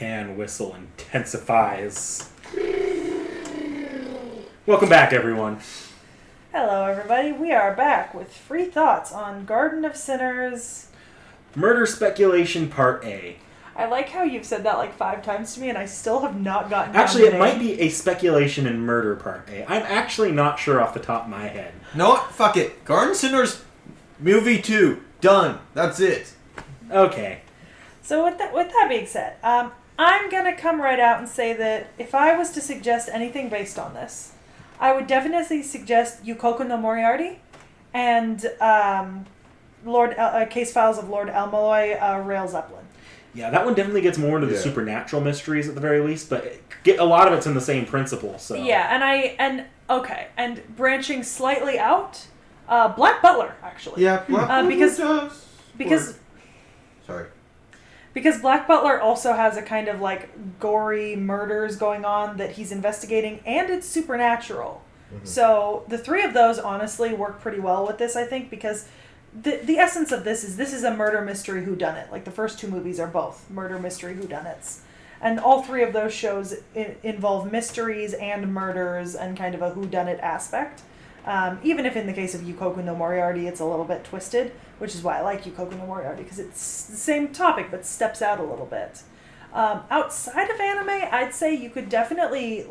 tan whistle intensifies. Welcome back, everyone. Hello, everybody. We are back with free thoughts on Garden of Sinners. Murder Speculation Part A. I like how you've said that like 5 times to me, and I still have not gotten. Actually, it might be a speculation in Murder Part A. I'm actually not sure off the top of my head. No, what? Fuck it. Garden Sinners movie 2. Done. That's it. Okay. So with that being said, I'm gonna come right out and say that if I was to suggest anything based on this, I would definitely suggest Yukoku no Moriarty and Case Files of Lord Elmaloy, Rail Zeppelin. Yeah, that one definitely gets more into the supernatural mysteries at the very least, but a lot of it's in the same principle. So yeah, and branching slightly out, Black Butler actually. Yeah, Black Butler Because Black Butler also has a kind of like gory murders going on that he's investigating, and it's supernatural. Mm-hmm. So the 3 of those honestly work pretty well with this, I think, because the essence of this is a murder mystery whodunit. Like the first 2 movies are both murder mystery whodunits. And all 3 of those shows involve mysteries and murders and kind of a whodunit aspect. Even if in the case of Yukoku no Moriarty, it's a little bit twisted, which is why I like Yukoku no Moriarty, because it's the same topic but steps out a little bit. Outside of anime, I'd say you could definitely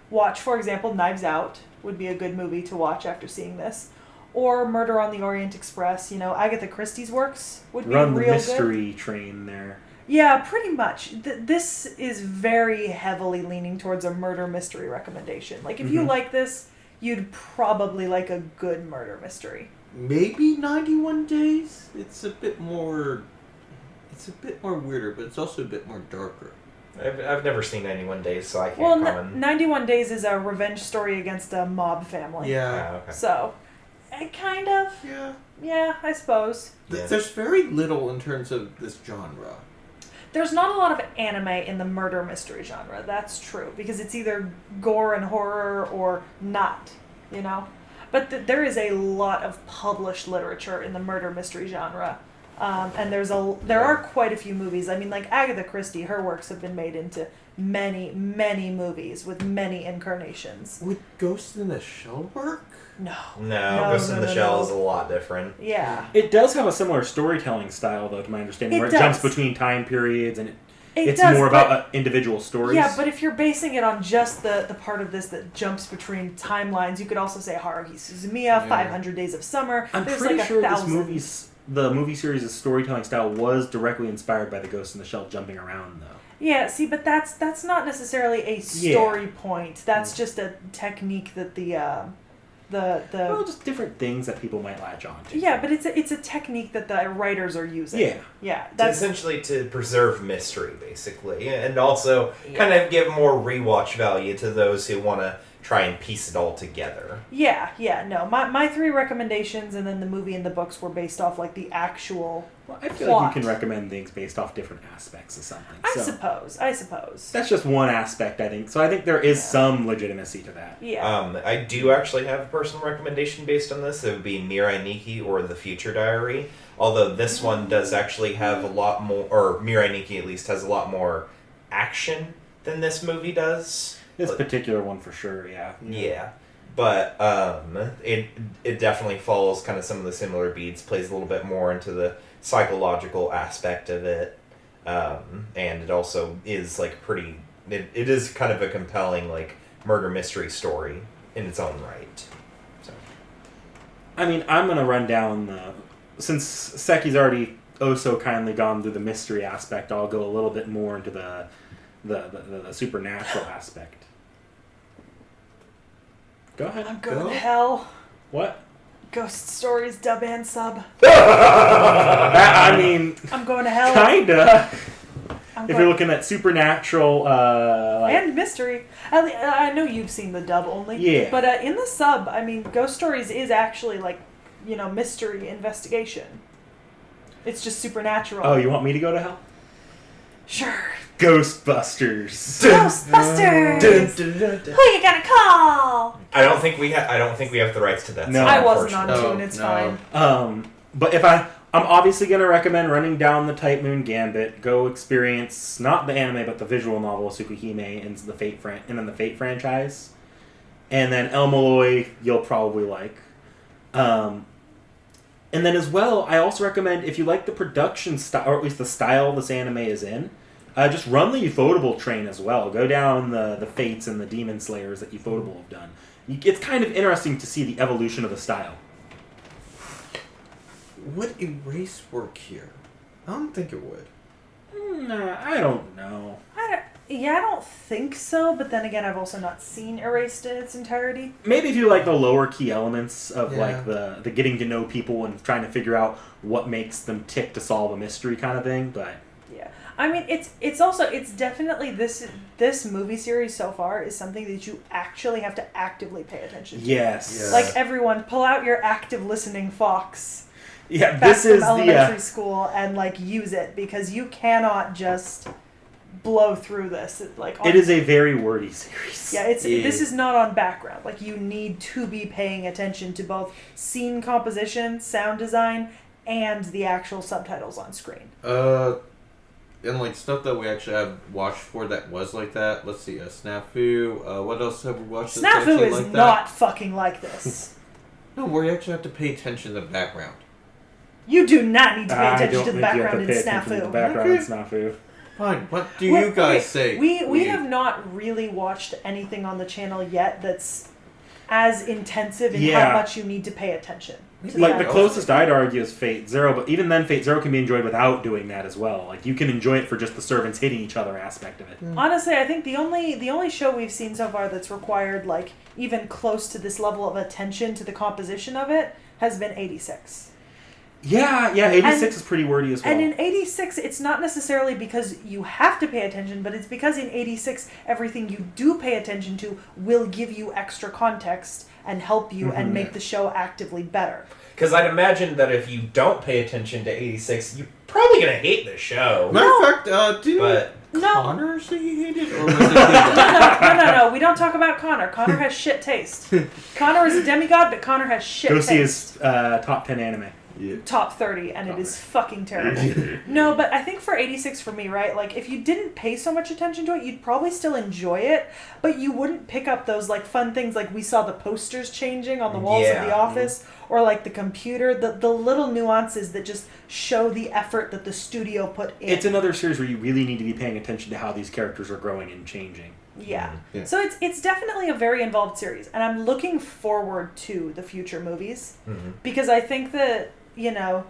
watch, for example, Knives Out would be a good movie to watch after seeing this. Or Murder on the Orient Express. Agatha Christie's works would be real good. Run the mystery train there. Yeah, pretty much. This is very heavily leaning towards a murder mystery recommendation. Like, if you like this, you'd probably like a good murder mystery. Maybe 91 Days? It's a bit more weirder, but it's also a bit more darker. I've never seen 91 Days, so I can't comment. 91 Days is a revenge story against a mob family. Yeah. Okay. So, kind of. Yeah. Yeah, I suppose. There's very little in terms of this genre. There's not a lot of anime in the murder mystery genre. That's true, because it's either gore and horror or not, But there is a lot of published literature in the murder mystery genre. And there are quite a few movies. I mean, like Agatha Christie, her works have been made into many, many movies with many incarnations. Would Ghost in the Shell work? No, Ghost in the Shell is a lot different. Yeah. It does have a similar storytelling style, though, to my understanding, where it jumps between time periods and it's more about individual stories. Yeah, but if you're basing it on just the part of this that jumps between timelines, you could also say Haruhi Suzumiya, 500 Days of Summer. I'm There's pretty sure the movie series' storytelling style was directly inspired by the Ghost in the Shell jumping around, though. Yeah, see, but that's not necessarily a story point. That's just a technique that well, just different things that people might latch on to. Yeah, but it's a technique that the writers are using. Yeah. That's essentially to preserve mystery, basically, and also kind of give more rewatch value to those who want to try and piece it all together. Yeah. No, my 3 recommendations, and then the movie and the books were based off the actual. Well, I feel like you can recommend things based off different aspects of something. I suppose. That's just one aspect, I think. So I think there is some legitimacy to that. Yeah. I do actually have a personal recommendation based on this. It would be Mirai Nikki or The Future Diary. Although this one does actually have a lot more, or Mirai Nikki at least has a lot more action than this movie does. This particular one for sure, yeah. Yeah. But it definitely follows kind of some of the similar beats, plays a little bit more into the psychological aspect of it, and it also is it is kind of a compelling murder mystery story in its own right. So, I mean, I'm gonna run down since Seki's already so kindly gone through the mystery aspect, I'll go a little bit more into the supernatural aspect. Go ahead. I'm going to hell. What? Ghost Stories dub and sub. I mean, I'm going to hell. Kinda. If you're looking at supernatural, and mystery. I know you've seen the dub only. Yeah. But in the sub, I mean, Ghost Stories is actually mystery investigation. It's just supernatural. Oh, you want me to go to hell? Sure. Ghostbusters. Ghostbusters. Who you gonna call? I don't think we have the rights to that. No, song, I wasn't on unfortunately. tune. It's fine. But if I'm obviously going to recommend running down the Type Moon Gambit. Go experience not the anime but the visual novel Tsukihime and then the Fate franchise, and then El Malloy you'll probably like. And then as well, I also recommend if you like the production style, or at least the style this anime is in, just run the Ufotable train as well. Go down the Fates and the Demon Slayers that Ufotable have done. It's kind of interesting to see the evolution of the style. Would erase work here? I don't think it would. I don't know. I don't think so, but then again, I've also not seen Erased in its entirety. Maybe if you like the lower key elements of Yeah. like the getting to know people and trying to figure out what makes them tick to solve a mystery kind of thing, but Yeah. I mean, it's definitely this movie series so far is something that you actually have to actively pay attention to. yes. Yeah. Like, everyone, pull out your active listening fox Yeah, back this from is elementary school and, like, use it, because you cannot just blow through this. it is a very wordy series. Yeah, this is not on background. Like, you need to be paying attention to both scene composition, sound design, and the actual subtitles on screen. And like stuff that we actually have watched for that was like that. Let's see, Snafu. What else have we watched? That's Snafu actually is like not fucking like this. No, where you actually have to pay attention to the background. You do not need to pay I attention don't to the think you have background to in pay attention to the Snafu. background in Okay. Snafu. Fine. What do you guys say? We have not really watched anything on the channel yet that's as intensive in Yeah. how much you need to pay attention. to Like, that. the closest I'd argue is Fate Zero, but even then Fate Zero can be enjoyed without doing that as well. Like, you can enjoy it for just the servants hitting each other aspect of it. Honestly, I think the only show we've seen so far that's required, like, even close to this level of attention to the composition of it has been 86. Yeah, 86 is pretty wordy as well. And in 86, it's not necessarily because you have to pay attention, but it's because in 86, everything you do pay attention to will give you extra context and help you and make the show actively better. Because I'd imagine that if you don't pay attention to 86, you're probably going to hate the show. Matter of fact, didn't But Connor say he hated it? Or was it No. We don't talk about Connor. Connor has shit taste. Connor is a demigod, but Connor has shit Go taste. see his top 10 anime. Yeah. Top 30, and it is fucking terrible. No, but I think for 86 for me, right, like, if you didn't pay so much attention to it, you'd probably still enjoy it, but you wouldn't pick up those, like, fun things, like we saw the posters changing on the walls of the office, or, like, the computer, the little nuances that just show the effort that the studio put in. It's another series where you really need to be paying attention to how these characters are growing and changing. Yeah. Yeah. So it's definitely a very involved series, and I'm looking forward to the future movies, because I think that, you know,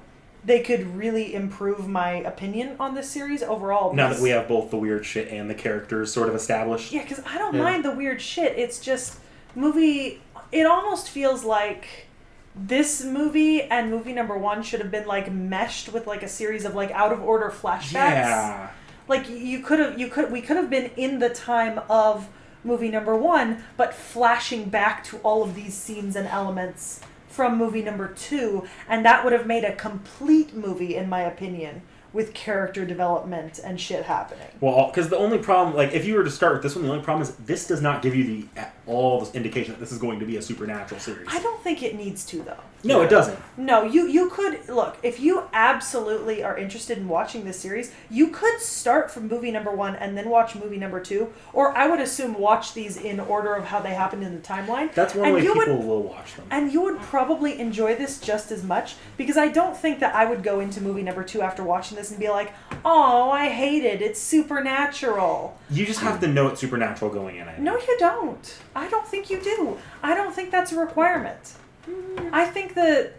they could really improve my opinion on this series overall. Now that we have both the weird shit and the characters sort of established. Yeah, because I don't mind the weird shit. It's just it almost feels like this movie and movie number 1 should have been, like, meshed with, like, a series of, like, out of order flashbacks. Yeah. Like, we could have been in the time of movie number 1, but flashing back to all of these scenes and elements from movie number 2, and that would have made a complete movie, in my opinion, with character development and shit happening. Well, because the only problem, like, if you were to start with this one, the only problem is this does not give you all the indication that this is going to be a supernatural series. I don't think it needs to, though. No, it doesn't. No, you could, look, if you absolutely are interested in watching this series, you could start from movie number 1 and then watch movie number 2, or I would assume watch these in order of how they happened in the timeline. That's one and way you people will watch them. And you would probably enjoy this just as much, because I don't think that I would go into movie number 2 after watching this and be like, oh, I hate it, it's supernatural. You just have to know it's supernatural going in. I think. No, you don't. I don't think you do. I don't think that's a requirement. I think that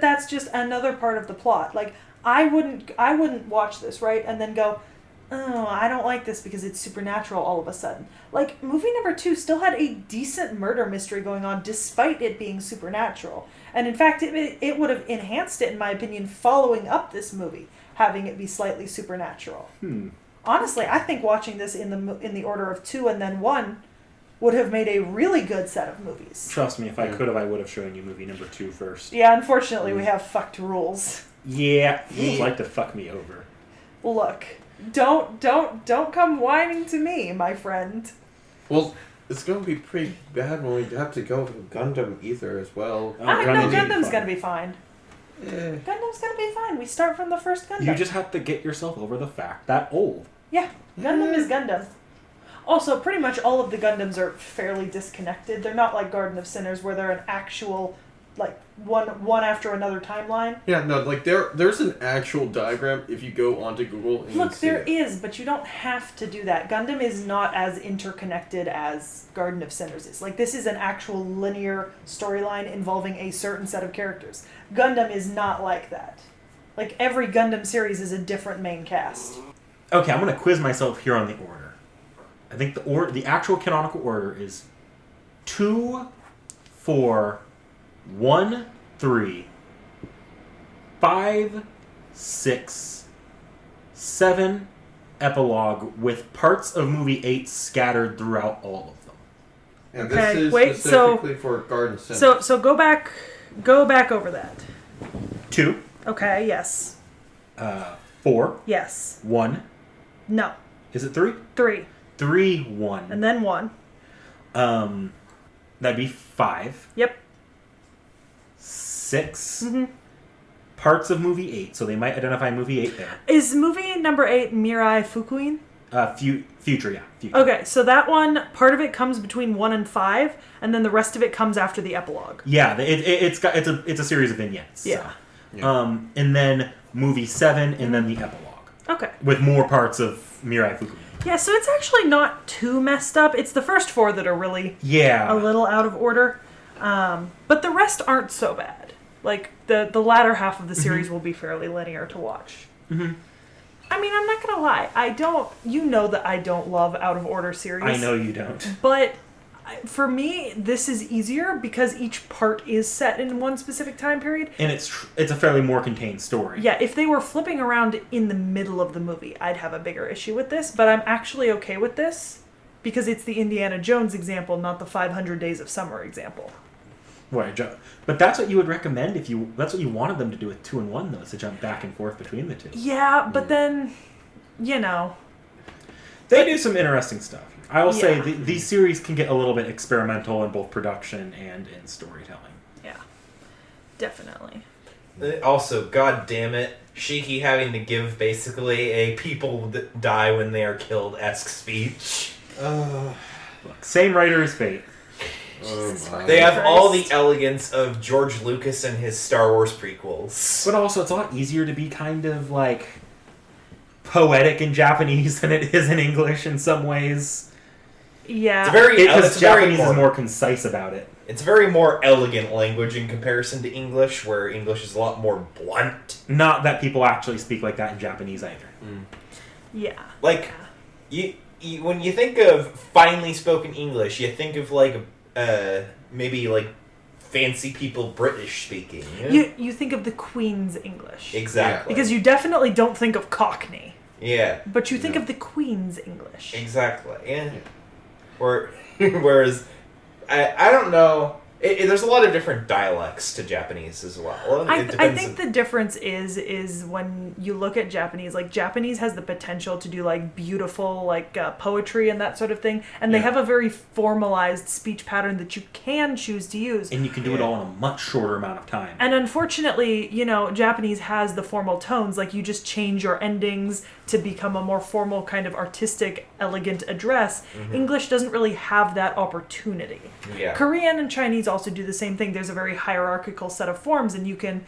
that's just another part of the plot. Like, I wouldn't watch this, right, and then go, oh, I don't like this because it's supernatural all of a sudden. Like, movie number 2 still had a decent murder mystery going on despite it being supernatural. And in fact, it would have enhanced it, in my opinion, following up this movie, having it be slightly supernatural. Honestly, I think watching this in the order of 2 and then 1 would have made a really good set of movies. Trust me, if I could have, I would have shown you movie number 2 first. Yeah, unfortunately, we have fucked rules. Yeah, you would like to fuck me over. Look, don't come whining to me, my friend. Well, it's going to be pretty bad when we have to go with Gundam Ether as well. Oh, I know Gundam's Gundam's fun. gonna be fine. Gundam's gonna be fine. We start from the first Gundam. You just have to get yourself over the fact that old. Yeah, Gundam is Gundam. Also, pretty much all of the Gundams are fairly disconnected. They're not like Garden of Sinners where they're an actual, like, one after another timeline. Yeah, no, like there's an actual diagram if you go onto Google. And Look, see there it. is, but you don't have to do that. Gundam is not as interconnected as Garden of Sinners is. Like, this is an actual linear storyline involving a certain set of characters. Gundam is not like that. Like, every Gundam series is a different main cast. Okay, I'm going to quiz myself here on the order. I think the actual canonical order is 2, 4, 1, 3, 5, 6, 7, epilogue, with parts of movie 8 scattered throughout all of them. And Okay, this is wait, specifically for Garden Center. So go back over that. 2, Okay, yes. 4, Yes. 1. No. Is it 3? 3. 3, 1. And then 1. That'd be 5. Yep. 6. Mm-hmm. Parts of movie 8, so they might identify movie 8 there. Is movie number 8 Mirai Fukuin? Future, yeah. Future. Okay, so that one, part of it comes between 1 and 5, and then the rest of it comes after the epilogue. Yeah, it's a series of vignettes. Yeah. So. And then movie 7, and then the epilogue. Okay. With more parts of Mirai Fukuin. Yeah, so it's actually not too messed up. It's the first 4 that are really a little out of order. But the rest aren't so bad. Like, the latter half of the series will be fairly linear to watch. Mm-hmm. I mean, I'm not gonna lie. You know that I don't love out of order series. I know you don't. But for me, this is easier because each part is set in one specific time period. And it's a fairly more contained story. Yeah, if they were flipping around in the middle of the movie, I'd have a bigger issue with this. But I'm actually okay with this because it's the Indiana Jones example, not the 500 Days of Summer example. Right, but that's what you would recommend that's what you wanted them to do with 2 and 1, though, is to jump back and forth between the two. Yeah, but then, you know. They do some interesting stuff. I will say these series can get a little bit experimental in both production and in storytelling. Yeah, definitely. Also, god damn it, Shiki having to give basically a people that die when they are killed-esque speech. Look, same writer as Fate. They have all the elegance of George Lucas and his Star Wars prequels. But also, it's a lot easier to be kind of, like, poetic in Japanese than it is in English in some ways. Yeah. Because Japanese is more concise about it. It's a very more elegant language in comparison to English, where English is a lot more blunt. Not that people actually speak like that in Japanese either. Yeah. Like, you when you think of finely spoken English, you think of, like, maybe, like, fancy people British speaking. You think of the Queen's English. Exactly. Because you definitely don't think of Cockney. Yeah. But you think of the Queen's English. Exactly. Yeah. Whereas, I don't know. There's a lot of different dialects to Japanese as well. I think the difference is when you look at Japanese, like Japanese has the potential to do like beautiful like poetry and that sort of thing, and they have a very formalized speech pattern that you can choose to use. And you can do it all in a much shorter amount of time. And unfortunately, Japanese has the formal tones, like you just change your endings to become a more formal kind of artistic, elegant address. Mm-hmm. English doesn't really have that opportunity. Yeah. Korean and Chinese also do the same thing. There's a very hierarchical set of forms, and you can,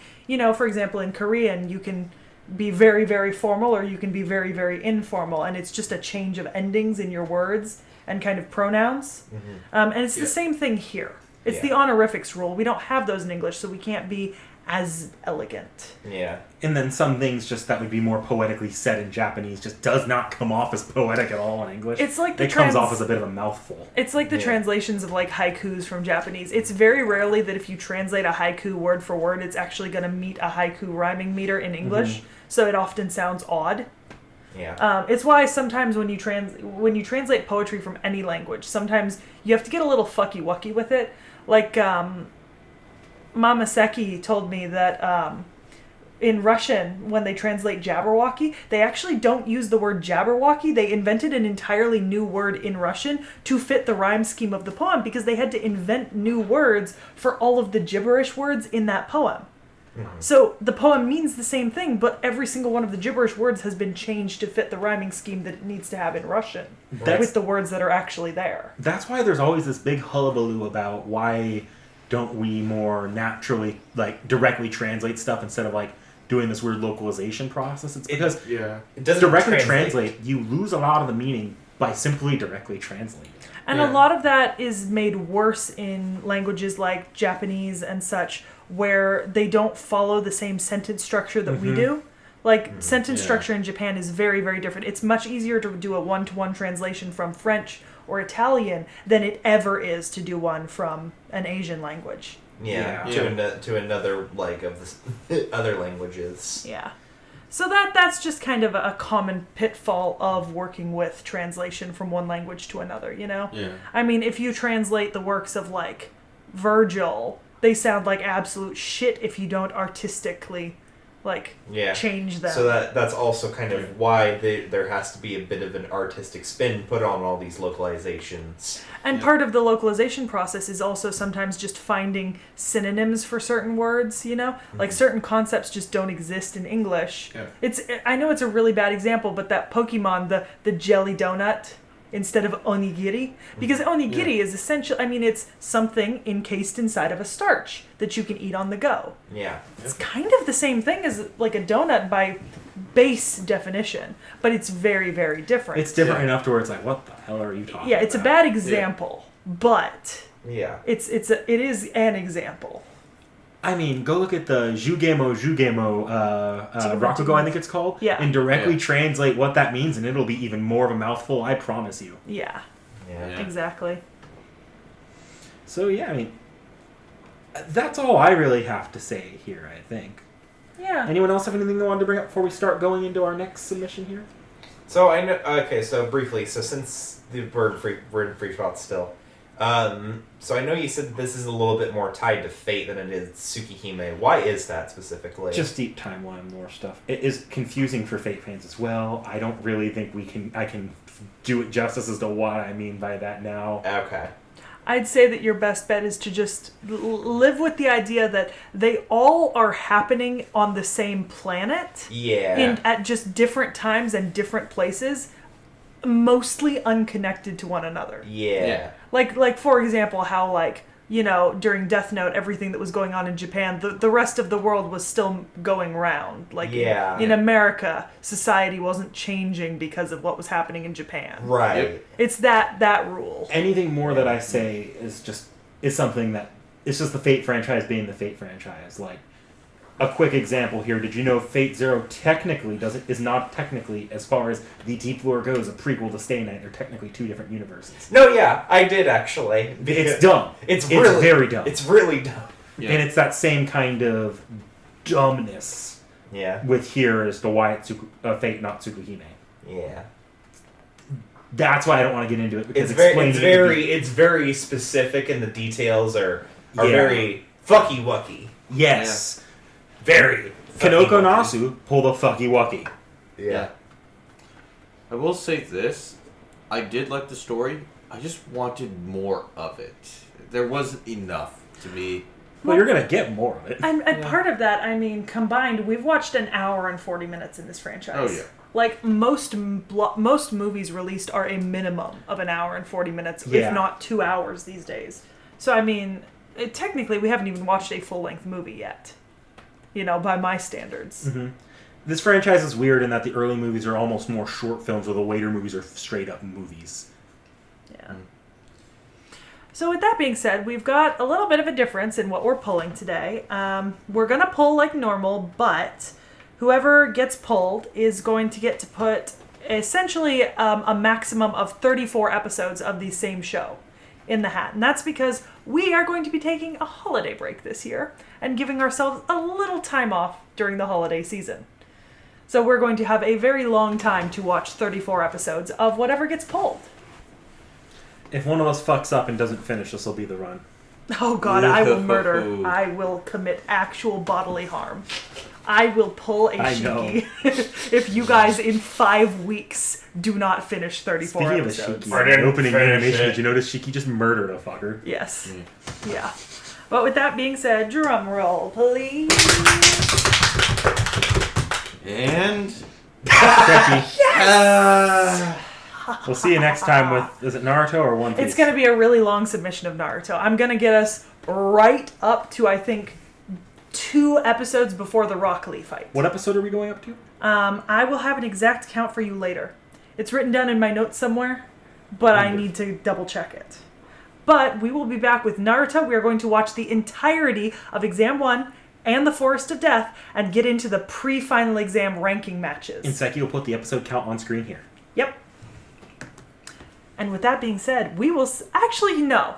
for example, in Korean, you can be very, very formal or you can be very, very informal, and it's just a change of endings in your words and kind of pronouns. Mm-hmm. And it's the same thing here. It's the honorifics rule. We don't have those in English, so we can't be as elegant. Yeah. And then some things just that would be more poetically said in Japanese just does not come off as poetic at all in English. It's like it comes off as a bit of a mouthful. It's like the translations of like haikus from Japanese. It's very rarely that if you translate a haiku word for word, it's actually going to meet a haiku rhyming meter in English. Mm-hmm. So it often sounds odd. Yeah. It's why sometimes when you translate poetry from any language, sometimes you have to get a little fucky-wucky with it. Like, Mama Seki told me that in Russian, when they translate Jabberwocky, they actually don't use the word Jabberwocky. They invented an entirely new word in Russian to fit the rhyme scheme of the poem because they had to invent new words for all of the gibberish words in that poem. So the poem means the same thing, but every single one of the gibberish words has been changed to fit the rhyming scheme that it needs to have in Russian, with the words that are actually there. That's why there's always this big hullabaloo about why don't we more naturally, like, directly translate stuff instead of, like, doing this weird localization process. It's because It doesn't directly translate, you lose a lot of the meaning by simply directly translating. And a lot of that is made worse in languages like Japanese and such, where they don't follow the same sentence structure that we do. Like, sentence structure in Japan is very, very different. It's much easier to do a one-to-one translation from French or Italian than it ever is to do one from an Asian language. To another, like, of the other languages. Yeah. So that's just kind of a common pitfall of working with translation from one language to another, you know? Yeah. I mean, if you translate the works of, like, Virgil, they sound like absolute shit if you don't artistically, like, change them. So that's also kind of why there has to be a bit of an artistic spin put on all these localizations. And part of the localization process is also sometimes just finding synonyms for certain words, you know? Like, certain concepts just don't exist in English. Yeah. I know it's a really bad example, but that Pokemon, the jelly donut instead of onigiri, because onigiri is essentially, I mean, it's something encased inside of a starch that you can eat on the go. Yeah. It's kind of the same thing as, like, a donut by base definition, but it's very, very different. It's different enough to where it's like, what the hell are you talking about? Yeah, it's a bad example, but it is an example. I mean, go look at the Jugemo Rakugo, I think it's called, and directly translate what that means, and it'll be even more of a mouthful, I promise you. Yeah. Yeah. Exactly. So, yeah, I mean, that's all I really have to say here, I think. Yeah. Anyone else have anything they wanted to bring up before we start going into our next submission here? So I know. Okay, so briefly, since we're in free thought still, so I know you said this is a little bit more tied to fate than it is Tsukihime. Why is that specifically? Just deep timeline more stuff. It is confusing for Fate fans as well. I don't really think I can do it justice as to what I mean by that now. Okay. I'd say that your best bet is to just live with the idea that they all are happening on the same planet. Yeah. At just different times and different places, mostly unconnected to one another. Yeah. Like for example, how, like, you know, during Death Note, everything that was going on in Japan, the rest of the world was still going round. Like, in America, society wasn't changing because of what was happening in Japan. Right. Yep. It's that rule. Anything more that I say is something that it's just the Fate franchise being the Fate franchise. Like, a quick example here: did you know Fate Zero technically is not technically, as far as the Deep Lore goes, a prequel to Stay Night? They're technically two different universes. No, yeah, I did actually. It's dumb. It's really very dumb. It's really dumb. Yeah. And it's that same kind of dumbness. Yeah. With here as to why it's Fate, not Tsukihime. Yeah. That's why I don't want to get into it, because it's very specific, and the details are very fucky wucky. Yes. Very. Kanoko Nasu, pull the fucky wucky. Yeah. I will say this. I did like the story. I just wanted more of it. There wasn't enough to me. Well, you're going to get more of it. And part of that, I mean, combined, we've watched an hour and 40 minutes in this franchise. Oh, yeah. Like, most movies released are a minimum of an hour and 40 minutes, if not 2 hours these days. So, I mean, technically, we haven't even watched a full-length movie yet. You know, by my standards. Mm-hmm. This franchise is weird in that the early movies are almost more short films, while the later movies are straight-up movies. Yeah. So with that being said, we've got a little bit of a difference in what we're pulling today. We're going to pull like normal, but whoever gets pulled is going to get to put essentially a maximum of 34 episodes of the same show in the hat. And that's because we are going to be taking a holiday break this year and giving ourselves a little time off during the holiday season. So we're going to have a very long time to watch 34 episodes of whatever gets pulled. If one of us fucks up and doesn't finish, this will be the run. Oh god, I will murder. I will commit actual bodily harm. I will pull a Shiki if you guys in 5 weeks do not finish 34 Speaking episodes. of a Shiki, in the opening animation, did you notice Shiki just murdered a fucker? Yes. Yeah. But with that being said, drum roll, please. And Seki, we'll see you next time with, is it Naruto or One Piece? It's going to be a really long submission of Naruto. I'm going to get us right up to, I think, 2 episodes before the Rock Lee fight. What episode are we going up to? I will have an exact count for you later. It's written down in my notes somewhere, but I need to double check it. But we will be back with Naruto. We are going to watch the entirety of Exam 1 and the Forest of Death and get into the pre-final exam ranking matches. And Seki will put the episode count on screen here. Yep. And with that being said, we will actually know.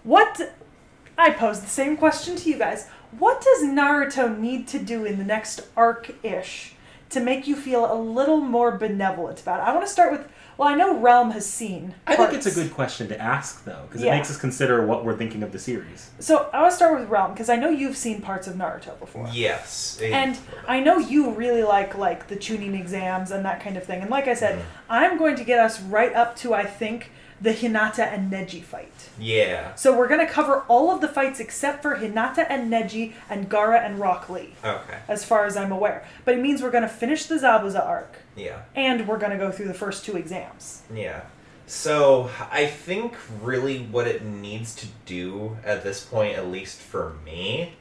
I pose the same question to you guys. What does Naruto need to do in the next arc-ish to make you feel a little more benevolent about it? I want to start with, well, I know Realm has seen I parts. think it's a good question to ask, though, because it Yeah. makes us consider what we're thinking of the series. So I want to start with Realm, because I know you've seen parts of Naruto before. Yes. And I know you really like the tuning exams and that kind of thing. And like I said, I'm going to get us right up to, I think, the Hinata and Neji fight. Yeah. So we're going to cover all of the fights except for Hinata and Neji and Gaara and Rock Lee, Okay. as far as I'm aware. But it means we're going to finish the Zabuza arc, Yeah. and we're going to go through the first 2 exams. Yeah. So I think really what it needs to do at this point, at least for me,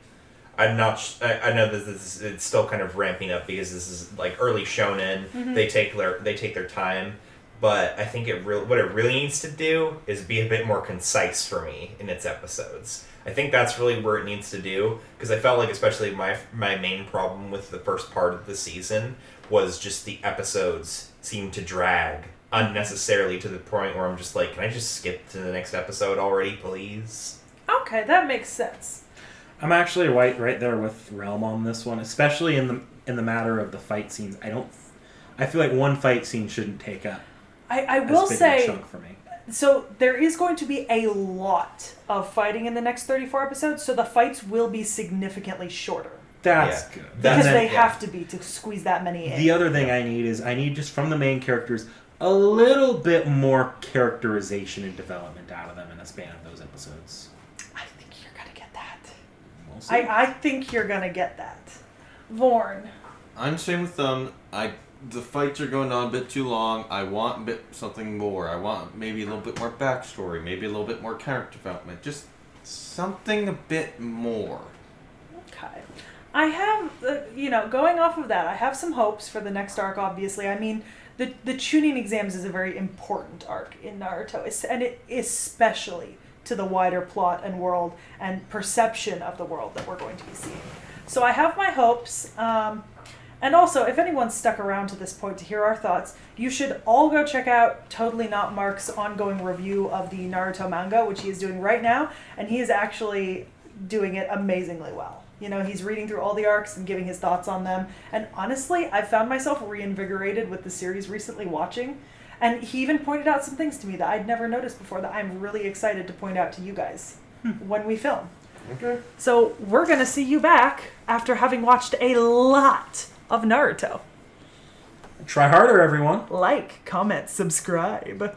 I'm not. I know that it's still kind of ramping up because this is like early shonen. Mm-hmm. They take their time, but I think what it really needs to do is be a bit more concise for me in its episodes. I think that's really where it needs to do, because I felt like especially my main problem with the first part of the season was just the episodes seemed to drag unnecessarily to the point where I'm just like, can I just skip to the next episode already, please? Okay, that makes sense. I'm actually right there with Realm on this one, especially in the matter of the fight scenes. I feel like one fight scene shouldn't take up I will as big say, a chunk for me. so there is going to be a lot of fighting in the next 34 episodes, so the fights will be significantly shorter. That's Yeah. good. Because Then- they have to be to squeeze that many in. The other thing I need just from the main characters a little bit more characterization and development out of them in the span of those episodes. I think you're going to get that. We'll see. I think you're going to get that. Vorn. I'm same with them. The fights are going on a bit too long. I want something more. I want maybe a little bit more backstory, maybe a little bit more character development. Just something a bit more. Okay. I have, going off of that, I have some hopes for the next arc, obviously. I mean, the tuning exams is a very important arc in Naruto, and it especially to the wider plot and world and perception of the world that we're going to be seeing. So I have my hopes. And also, if anyone's stuck around to this point to hear our thoughts, you should all go check out Totally Not Mark's ongoing review of the Naruto manga, which he is doing right now, and he is actually doing it amazingly well. He's reading through all the arcs and giving his thoughts on them, and honestly, I found myself reinvigorated with the series recently watching, and he even pointed out some things to me that I'd never noticed before that I'm really excited to point out to you guys when we film. Okay. So we're going to see you back after having watched a lot of Naruto. Try harder, everyone. Like, comment, subscribe.